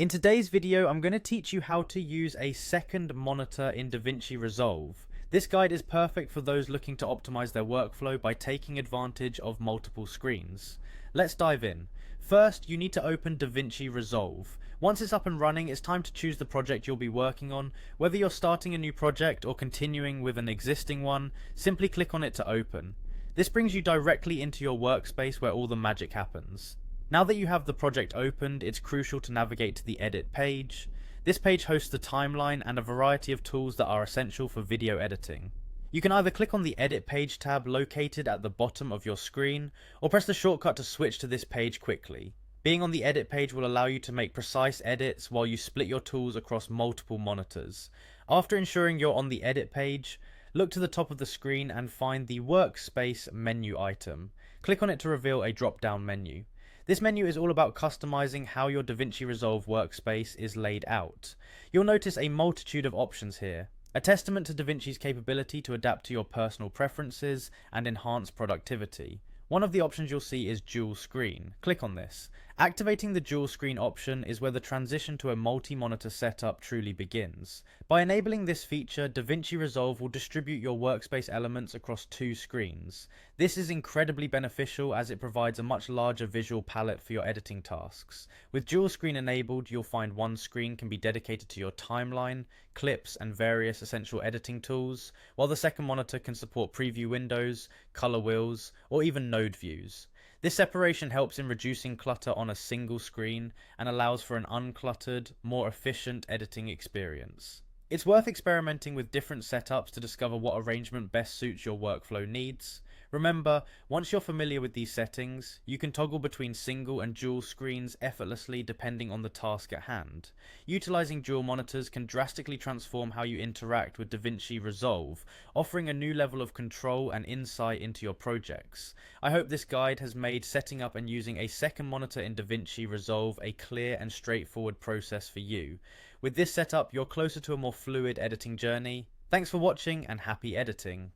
In today's video, I'm going to teach you how to use a second monitor in Davinci Resolve. This guide is perfect for those looking to optimize their workflow by taking advantage of multiple screens. Let's dive in. First, you need to open Davinci Resolve. Once it's up and running, it's time to choose the project you'll be working on. Whether you're starting a new project or continuing with an existing one, simply click on it to open. This brings you directly into your workspace where all the magic happens. Now that you have the project opened, it's crucial to navigate to the edit page. This page hosts the timeline and a variety of tools that are essential for video editing. You can either click on the edit page tab located at the bottom of your screen, or press the shortcut to switch to this page quickly. Being on the edit page will allow you to make precise edits while you split your tools across multiple monitors. After ensuring you're on the edit page, look to the top of the screen and find the Workspace menu item. Click on it to reveal a drop-down menu. This menu is all about customizing how your Davinci Resolve workspace is laid out. You'll notice a multitude of options here, a testament to Davinci's capability to adapt to your personal preferences and enhance productivity. One of the options you'll see is dual screen. Click on this. Activating the dual screen option is where the transition to a multi-monitor setup truly begins. By enabling this feature, Davinci Resolve will distribute your workspace elements across two screens. This is incredibly beneficial as it provides a much larger visual palette for your editing tasks. With dual screen enabled, you'll find one screen can be dedicated to your timeline, clips, and various essential editing tools, while the second monitor can support preview windows, color wheels, or even node views. This separation helps in reducing clutter on a single screen and allows for an uncluttered, more efficient editing experience. It's worth experimenting with different setups to discover what arrangement best suits your workflow needs. Remember, once you're familiar with these settings, you can toggle between single and dual screens effortlessly depending on the task at hand. Utilizing dual monitors can drastically transform how you interact with Davinci Resolve, offering a new level of control and insight into your projects. I hope this guide has made setting up and using a second monitor in Davinci Resolve a clear and straightforward process for you. With this setup, you're closer to a more fluid editing journey. Thanks for watching and happy editing.